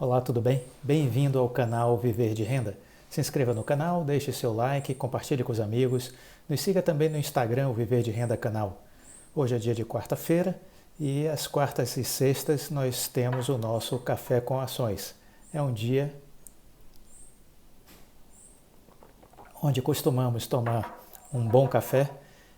Olá, tudo bem? Bem-vindo ao canal Viver de Renda. Se inscreva no canal, deixe seu like, compartilhe com os amigos. Nos siga também no Instagram, o Viver de Renda Canal. Hoje é dia de quarta-feira e às quartas e sextas nós temos o nosso Café com Ações. É um dia onde costumamos tomar um bom café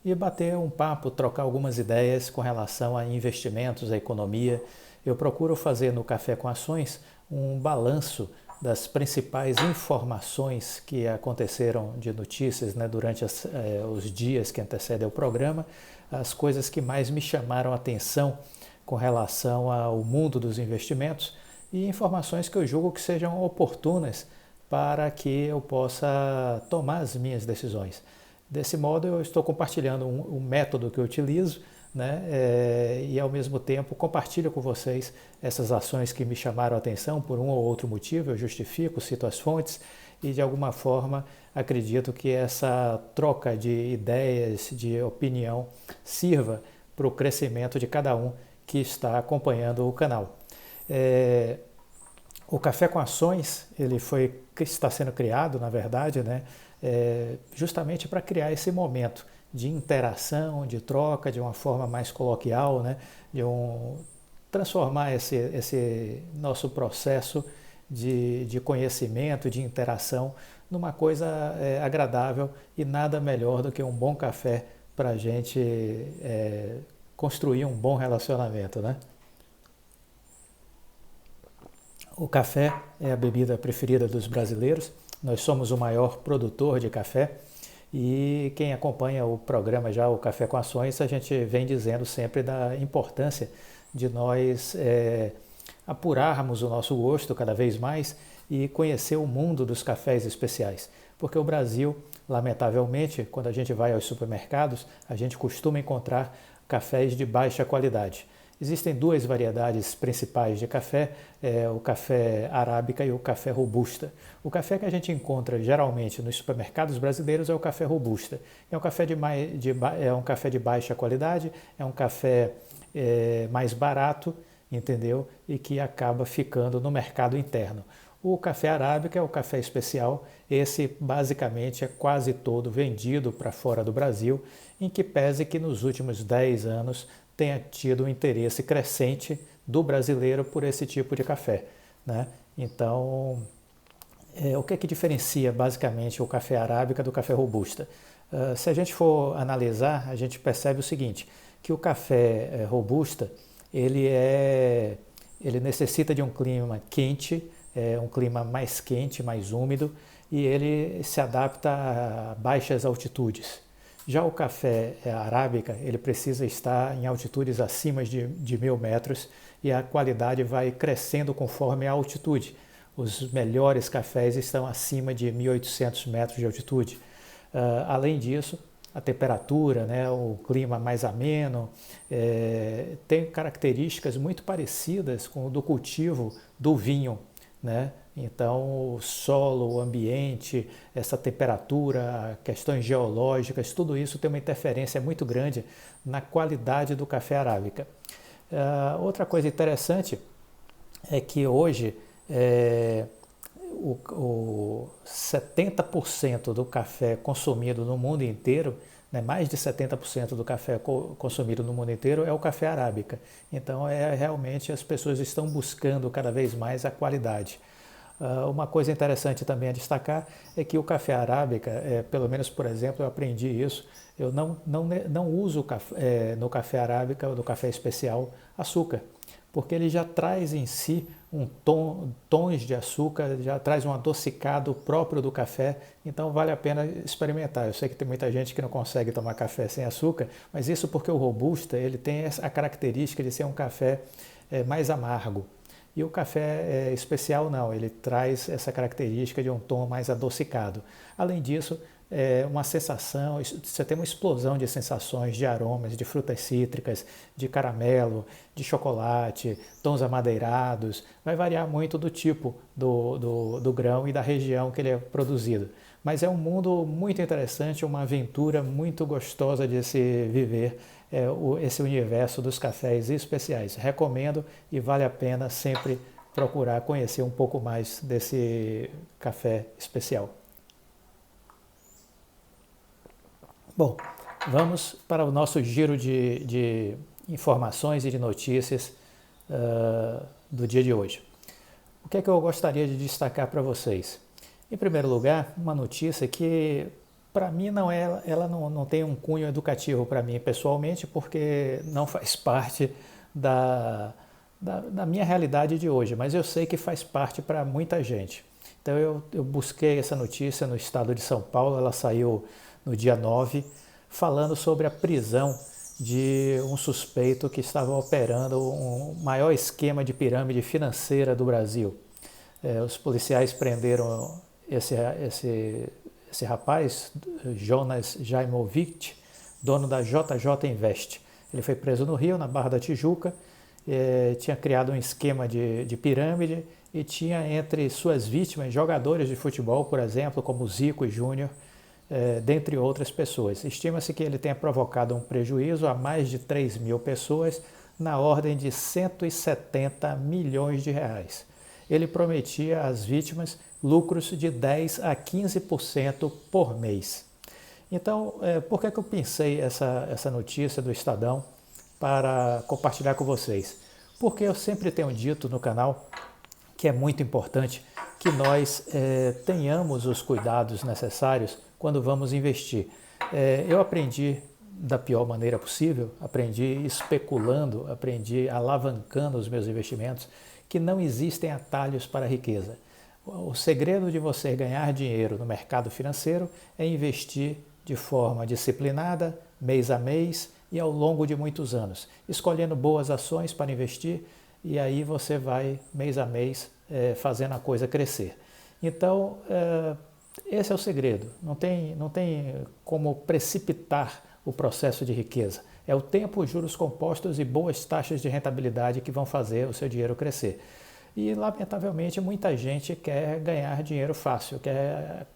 e bater um papo, trocar algumas ideias com relação a investimentos, a economia. Eu procuro fazer no Café com Ações um balanço das principais informações que aconteceram de notícias, né, durante os dias que antecedem o programa, as coisas que mais me chamaram a atenção com relação ao mundo dos investimentos e informações que eu julgo que sejam oportunas para que eu possa tomar as minhas decisões. Desse modo, eu estou compartilhando um método que eu utilizo, né, e ao mesmo tempo compartilho com vocês essas ações que me chamaram a atenção por um ou outro motivo. Eu justifico, cito as fontes e de alguma forma acredito que essa troca de ideias, de opinião, sirva para o crescimento de cada um que está acompanhando o canal. O Café com Ações, está sendo criado, na verdade, né, justamente para criar esse momento de interação, de troca, de uma forma mais coloquial, né, transformar esse nosso processo de conhecimento, de interação, numa coisa agradável, e nada melhor do que um bom café para a gente construir um bom relacionamento, né? O café é a bebida preferida dos brasileiros. Nós somos o maior produtor de café e quem acompanha o programa já, o Café com Ações, a gente vem dizendo sempre da importância de nós apurarmos o nosso gosto cada vez mais e conhecer o mundo dos cafés especiais. Porque o Brasil, lamentavelmente, quando a gente vai aos supermercados, a gente costuma encontrar cafés de baixa qualidade. Existem duas variedades principais de café, o café arábica e o café robusta. O café que a gente encontra geralmente nos supermercados brasileiros é o café robusta. É um café de baixa qualidade, é um café mais barato, entendeu? E que acaba ficando no mercado interno. O café arábica é o café especial, esse basicamente é quase todo vendido para fora do Brasil, em que pese que nos últimos 10 anos tenha tido um interesse crescente do brasileiro por esse tipo de café, né? Então, o que é que diferencia basicamente o café arábica do café robusta? Se a gente for analisar, a gente percebe o seguinte, que o café robusta, ele necessita de um clima quente, um clima mais quente, mais úmido, e ele se adapta a baixas altitudes. Já o café arábica, ele precisa estar em altitudes acima de 1.000 metros e a qualidade vai crescendo conforme a altitude. Os melhores cafés estão acima de 1.800 metros de altitude. Além disso, a temperatura, né, o clima mais ameno, tem características muito parecidas com o do cultivo do vinho, né? Então, o solo, o ambiente, essa temperatura, questões geológicas, tudo isso tem uma interferência muito grande na qualidade do café arábica. Outra coisa interessante é que hoje o 70% do café consumido no mundo inteiro, né, mais de 70% do café consumido no mundo inteiro é o café arábica. Então, realmente as pessoas estão buscando cada vez mais a qualidade. Uma coisa interessante também a destacar é que o café arábica, pelo menos, por exemplo, eu aprendi isso, eu não uso no café arábica ou no café especial açúcar, porque ele já traz em si tons de açúcar, já traz um adocicado próprio do café, então vale a pena experimentar. Eu sei que tem muita gente que não consegue tomar café sem açúcar, mas isso porque o robusta ele tem a característica de ser um café mais amargo. E o café especial não, ele traz essa característica de um tom mais adocicado. Além disso, uma sensação, você tem uma explosão de sensações, de aromas, de frutas cítricas, de caramelo, de chocolate, tons amadeirados. Vai variar muito do tipo do grão e da região que ele é produzido. Mas é um mundo muito interessante, uma aventura muito gostosa de se viver, esse universo dos cafés especiais. Recomendo e vale a pena sempre procurar conhecer um pouco mais desse café especial. Bom, vamos para o nosso giro de informações e de notícias do dia de hoje. O que é que eu gostaria de destacar para vocês? Em primeiro lugar, uma notícia que para mim ela não tem um cunho educativo para mim pessoalmente, porque não faz parte da minha realidade de hoje, mas eu sei que faz parte para muita gente. Então eu busquei essa notícia no estado de São Paulo, ela saiu no dia 9, falando sobre a prisão de um suspeito que estava operando um maior esquema de pirâmide financeira do Brasil. Os policiais prenderam esse rapaz, Jonas Jaimovic, dono da JJ Invest. Ele foi preso no Rio, na Barra da Tijuca, tinha criado um esquema de pirâmide e tinha entre suas vítimas jogadores de futebol, por exemplo, como Zico e Júnior, dentre outras pessoas. Estima-se que ele tenha provocado um prejuízo a mais de 3 mil pessoas, na ordem de 170 milhões de reais. Ele prometia às vítimas lucros de 10% a 15% por mês. Então, por que eu pensei essa notícia do Estadão para compartilhar com vocês? Porque eu sempre tenho dito no canal que é muito importante que nós tenhamos os cuidados necessários quando vamos investir. Eu aprendi da pior maneira possível, aprendi especulando, aprendi alavancando os meus investimentos, que não existem atalhos para a riqueza. O segredo de você ganhar dinheiro no mercado financeiro é investir de forma disciplinada, mês a mês e ao longo de muitos anos, escolhendo boas ações para investir, e aí você vai mês a mês fazendo a coisa crescer. Então, esse é o segredo. Não tem como precipitar o processo de riqueza. É o tempo, juros compostos e boas taxas de rentabilidade que vão fazer o seu dinheiro crescer. E, lamentavelmente, muita gente quer ganhar dinheiro fácil, quer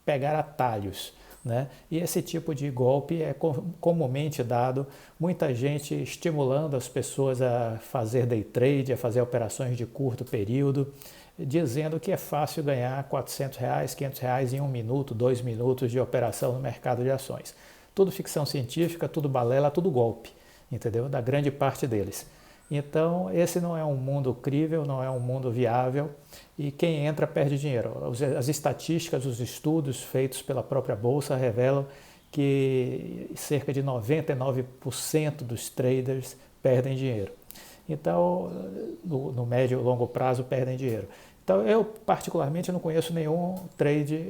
pegar atalhos, né? E esse tipo de golpe é comumente dado, muita gente estimulando as pessoas a fazer day trade, a fazer operações de curto período, dizendo que é fácil ganhar R$400, R$500 em 1 minuto, 2 minutos de operação no mercado de ações. Tudo ficção científica, tudo balela, tudo golpe, entendeu? Da grande parte deles. Então, esse não é um mundo crível, não é um mundo viável, e quem entra perde dinheiro. As estatísticas, os estudos feitos pela própria Bolsa revelam que cerca de 99% dos traders perdem dinheiro. Então, no médio e longo prazo, perdem dinheiro. Então, eu particularmente não conheço nenhum trade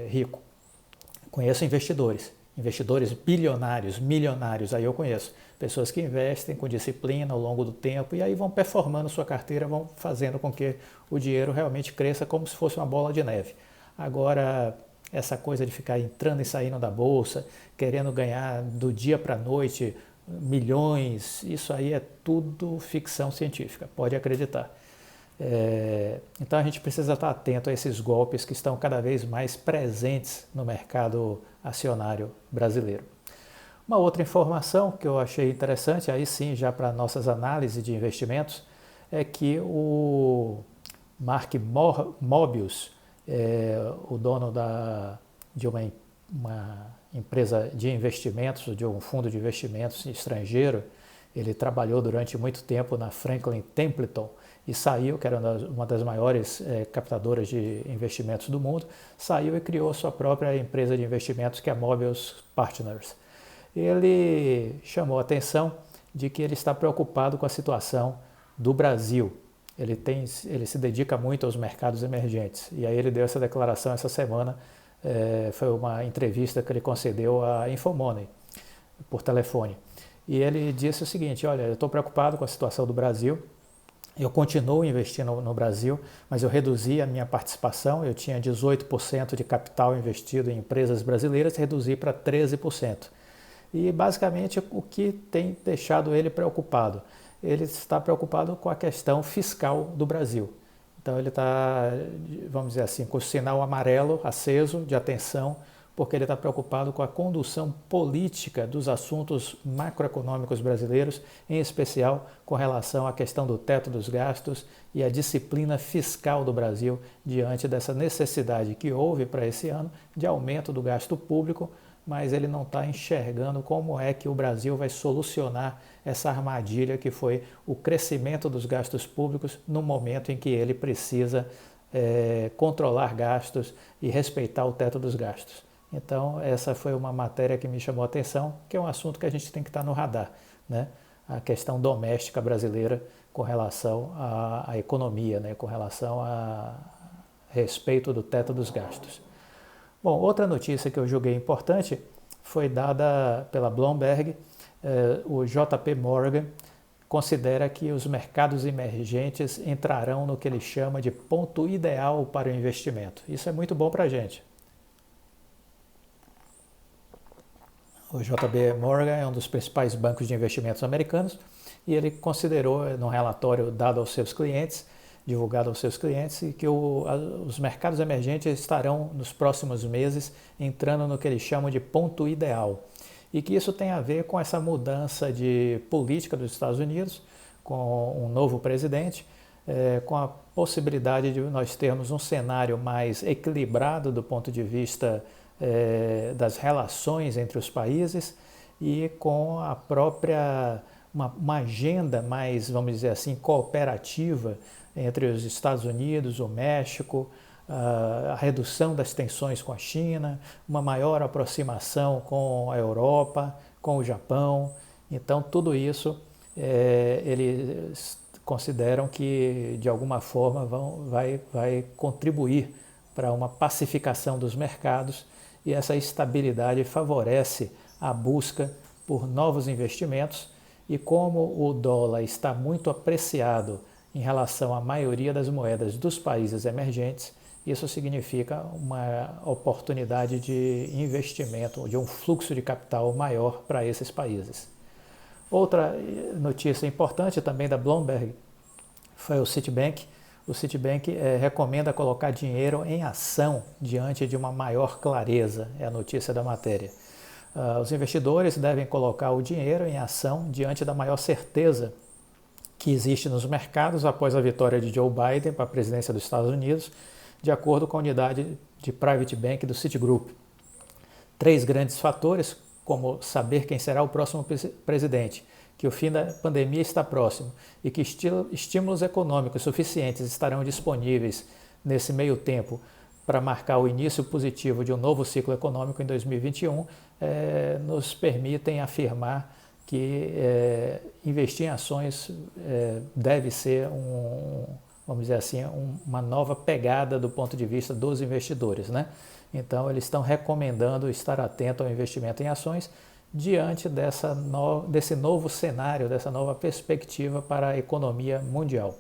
rico. Conheço investidores bilionários, milionários, aí eu conheço. Pessoas que investem com disciplina ao longo do tempo e aí vão performando sua carteira, vão fazendo com que o dinheiro realmente cresça como se fosse uma bola de neve. Agora, essa coisa de ficar entrando e saindo da bolsa, querendo ganhar do dia para a noite milhões, isso aí é tudo ficção científica, pode acreditar. Então a gente precisa estar atento a esses golpes que estão cada vez mais presentes no mercado acionário brasileiro. Uma outra informação que eu achei interessante, aí sim já para nossas análises de investimentos, é que o Mark Mobius, o dono de uma empresa de investimentos, de um fundo de investimentos estrangeiro, ele trabalhou durante muito tempo na Franklin Templeton e saiu, que era uma das maiores captadoras de investimentos do mundo, saiu e criou sua própria empresa de investimentos, que é a Mobius Partners. Ele chamou a atenção de que ele está preocupado com a situação do Brasil. Ele se dedica muito aos mercados emergentes. E aí ele deu essa declaração essa semana, foi uma entrevista que ele concedeu à Infomoney, por telefone. E ele disse o seguinte: olha, eu estou preocupado com a situação do Brasil, eu continuo investindo no Brasil, mas eu reduzi a minha participação, eu tinha 18% de capital investido em empresas brasileiras, reduzi para 13%. E basicamente o que tem deixado ele preocupado? Ele está preocupado com a questão fiscal do Brasil. Então ele está, vamos dizer assim, com o sinal amarelo aceso de atenção porque ele está preocupado com a condução política dos assuntos macroeconômicos brasileiros, em especial com relação à questão do teto dos gastos e a disciplina fiscal do Brasil diante dessa necessidade que houve para esse ano de aumento do gasto público, mas ele não está enxergando como é que o Brasil vai solucionar essa armadilha que foi o crescimento dos gastos públicos no momento em que ele precisa controlar gastos e respeitar o teto dos gastos. Então, essa foi uma matéria que me chamou a atenção, que é um assunto que a gente tem que estar no radar, né? A questão doméstica brasileira com relação à economia, né? Com relação a respeito do teto dos gastos. Bom, outra notícia que eu julguei importante foi dada pela Bloomberg. O JP Morgan considera que os mercados emergentes entrarão no que ele chama de ponto ideal para o investimento. Isso é muito bom para a gente. O JP Morgan é um dos principais bancos de investimentos americanos e ele considerou, num relatório dado aos seus clientes, divulgado aos seus clientes, que os mercados emergentes estarão nos próximos meses entrando no que eles chamam de ponto ideal. E que isso tem a ver com essa mudança de política dos Estados Unidos, com um novo presidente, com a possibilidade de nós termos um cenário mais equilibrado do ponto de vista das relações entre os países e com a própria uma agenda mais, vamos dizer assim, cooperativa entre os Estados Unidos, o México, a redução das tensões com a China, uma maior aproximação com a Europa, com o Japão. Então, tudo isso eles consideram que, de alguma forma, vai contribuir para uma pacificação dos mercados e essa estabilidade favorece a busca por novos investimentos e como o dólar está muito apreciado em relação à maioria das moedas dos países emergentes, isso significa uma oportunidade de investimento, de um fluxo de capital maior para esses países. Outra notícia importante também da Bloomberg foi o Citibank. O Citibank recomenda colocar dinheiro em ação diante de uma maior clareza, é a notícia da matéria. Os investidores devem colocar o dinheiro em ação diante da maior certeza que existe nos mercados após a vitória de Joe Biden para a presidência dos Estados Unidos, de acordo com a unidade de Private Bank do Citigroup. 3 grandes fatores, como saber quem será o próximo presidente, que o fim da pandemia está próximo e que estímulos econômicos suficientes estarão disponíveis nesse meio tempo para marcar o início positivo de um novo ciclo econômico em 2021, nos permitem afirmar que investir em ações deve ser vamos dizer assim, uma nova pegada do ponto de vista dos investidores, né? Então, eles estão recomendando estar atento ao investimento em ações diante desse novo cenário, dessa nova perspectiva para a economia mundial.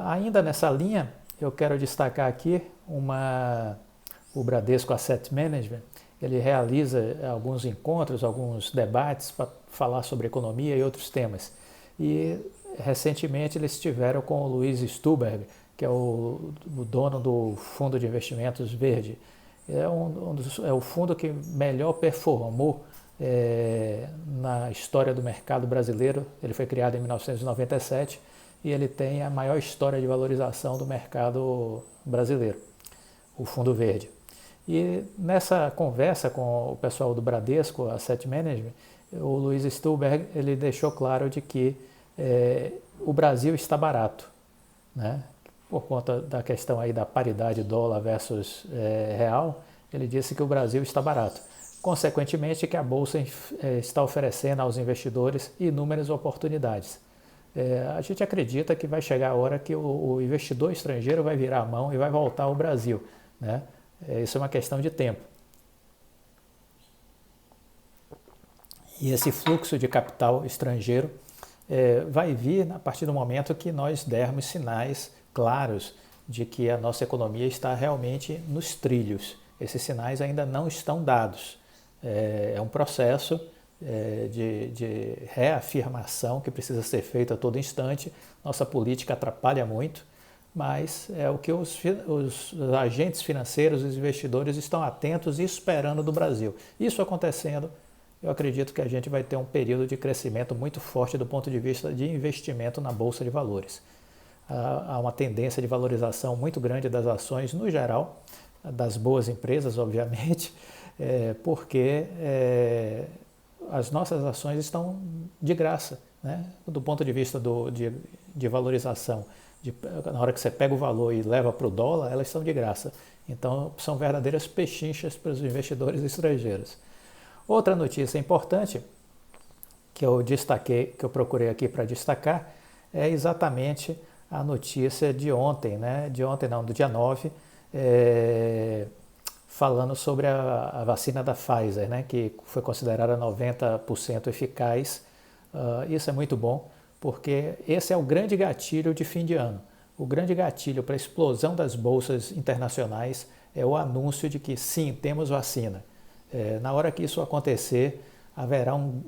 Ainda nessa linha, eu quero destacar aqui o Bradesco Asset Management. Ele realiza alguns encontros, alguns debates para falar sobre economia e outros temas. E recentemente eles estiveram com o Luiz Stuberg, que é o dono do Fundo de Investimentos Verde. É o fundo que melhor performou na história do mercado brasileiro. Ele foi criado em 1997 e ele tem a maior história de valorização do mercado brasileiro, o Fundo Verde. E nessa conversa com o pessoal do Bradesco Asset Management, o Luiz Stuberg ele deixou claro de que o Brasil está barato, né? Por conta da questão aí da paridade dólar versus real, ele disse que o Brasil está barato. Consequentemente, que a Bolsa está oferecendo aos investidores inúmeras oportunidades. A gente acredita que vai chegar a hora que o investidor estrangeiro vai virar a mão e vai voltar ao Brasil, né? Isso é uma questão de tempo. E esse fluxo de capital estrangeiro vai vir a partir do momento que nós dermos sinais claros de que a nossa economia está realmente nos trilhos. Esses sinais ainda não estão dados. É um processo de reafirmação que precisa ser feito a todo instante. Nossa política atrapalha muito, mas é o que os agentes financeiros, os investidores estão atentos e esperando do Brasil. Isso acontecendo, eu acredito que a gente vai ter um período de crescimento muito forte do ponto de vista de investimento na Bolsa de Valores. Há uma tendência de valorização muito grande das ações no geral, das boas empresas, obviamente, porque as nossas ações estão de graça, né? Do ponto de vista de valorização. Na hora que você pega o valor e leva para o dólar, elas estão de graça. Então, são verdadeiras pechinchas para os investidores estrangeiros. Outra notícia importante que eu destaquei, que eu procurei aqui para destacar, é exatamente a notícia de ontem, né? De ontem não, do dia 9, falando sobre a vacina da Pfizer, né? Que foi considerada 90% eficaz. Isso é muito bom, porque esse é o grande gatilho de fim de ano. O grande gatilho para a explosão das bolsas internacionais é o anúncio de que sim, temos vacina. Na hora que isso acontecer, haverá um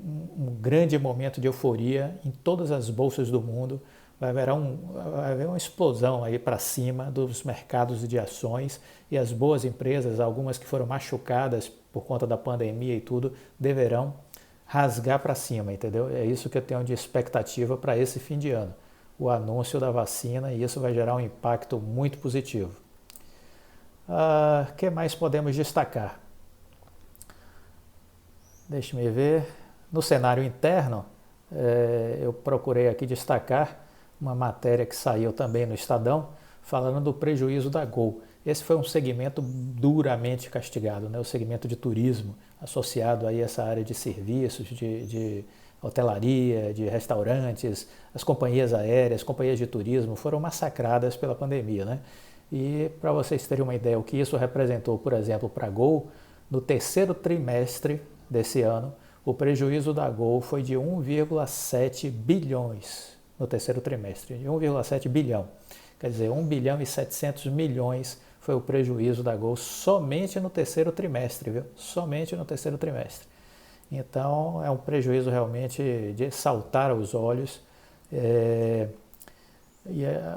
grande momento de euforia em todas as bolsas do mundo. Vai haver uma explosão aí para cima dos mercados de ações, e as boas empresas, algumas que foram machucadas por conta da pandemia e tudo, deverão rasgar para cima, entendeu? É isso que eu tenho de expectativa para esse fim de ano. O anúncio da vacina, e isso vai gerar um impacto muito positivo. O que mais podemos destacar? Deixe-me ver. No cenário interno, eu procurei aqui destacar uma matéria que saiu também no Estadão, falando do prejuízo da Gol. Esse foi um segmento duramente castigado, né? O segmento de turismo, associado aí a essa área de serviços, de hotelaria, de restaurantes, as companhias aéreas, companhias de turismo foram massacradas pela pandemia, né? E para vocês terem uma ideia, o que isso representou, por exemplo, para a Gol, no terceiro trimestre desse ano, o prejuízo da Gol foi de 1,7 bilhões no terceiro trimestre, de 1,7 bilhão. Quer dizer, 1 bilhão e 700 milhões foi o prejuízo da Gol somente no terceiro trimestre, viu? Somente no terceiro trimestre. Então, é um prejuízo realmente de saltar aos olhos.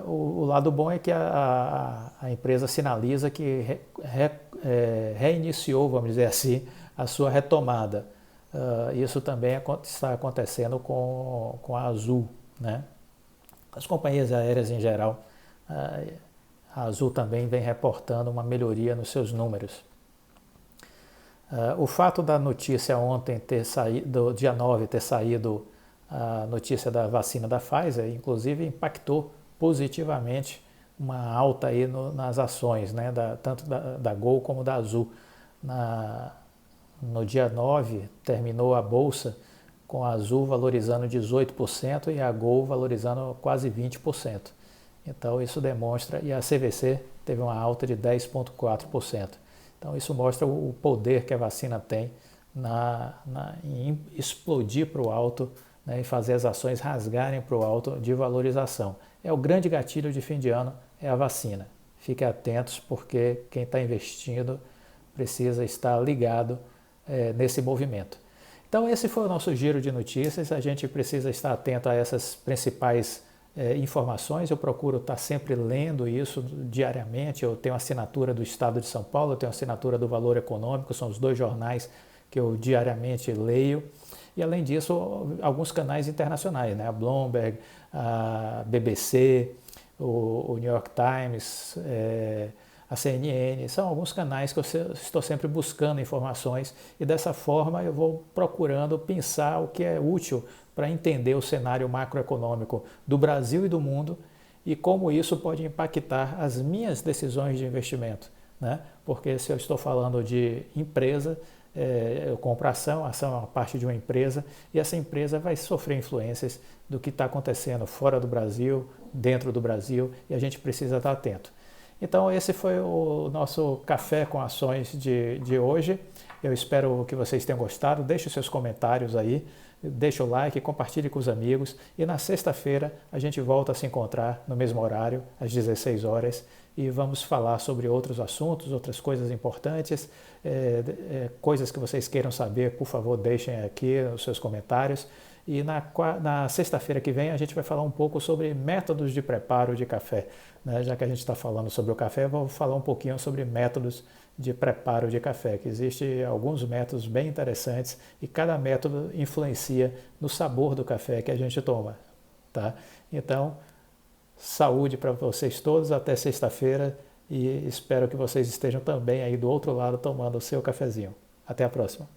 O lado bom é que a empresa sinaliza que reiniciou, vamos dizer assim, a sua retomada. Isso também está acontecendo com a Azul, né? As companhias aéreas em geral, a Azul também vem reportando uma melhoria nos seus números. O fato da notícia ontem ter saído, dia 9, ter saído a notícia da vacina da Pfizer, inclusive impactou positivamente uma alta aí nas ações, né, tanto da Gol como da Azul. No dia 9, terminou a bolsa com a Azul valorizando 18% e a Gol valorizando quase 20%. Então isso demonstra, e a CVC teve uma alta de 10,4%. Então isso mostra o poder que a vacina tem em explodir para o alto, né, e fazer as ações rasgarem para o alto de valorização. É o grande gatilho de fim de ano, é a vacina. Fiquem atentos, porque quem está investindo precisa estar ligado nesse movimento. Então esse foi o nosso giro de notícias. A gente precisa estar atento a essas principais informações. Eu procuro estar sempre lendo isso diariamente. Eu tenho a assinatura do Estado de São Paulo, eu tenho a assinatura do Valor Econômico, são os dois jornais que eu diariamente leio. E além disso, alguns canais internacionais, né? A Bloomberg, a BBC, o New York Times, a CNN, são alguns canais que eu estou sempre buscando informações, e dessa forma eu vou procurando pensar o que é útil para entender o cenário macroeconômico do Brasil e do mundo e como isso pode impactar as minhas decisões de investimento, né? Porque se eu estou falando de empresa, eu compro ação é uma parte de uma empresa, e essa empresa vai sofrer influências do que está acontecendo fora do Brasil, dentro do Brasil, e a gente precisa estar atento. Então esse foi o nosso Café com Ações de hoje. Eu espero que vocês tenham gostado. Deixe os seus comentários aí, deixe o like, compartilhe com os amigos. E na sexta-feira a gente volta a se encontrar no mesmo horário, às 16 horas, e vamos falar sobre outros assuntos, outras coisas importantes, coisas que vocês queiram saber, por favor, deixem aqui os seus comentários. E na sexta-feira que vem a gente vai falar um pouco sobre métodos de preparo de café. Né? Já que a gente está falando sobre o café, eu vou falar um pouquinho sobre métodos de preparo de café, que existem alguns métodos bem interessantes e cada método influencia no sabor do café que a gente toma. Tá? Então, saúde para vocês todos, até sexta-feira e espero que vocês estejam também aí do outro lado tomando o seu cafezinho. Até a próxima.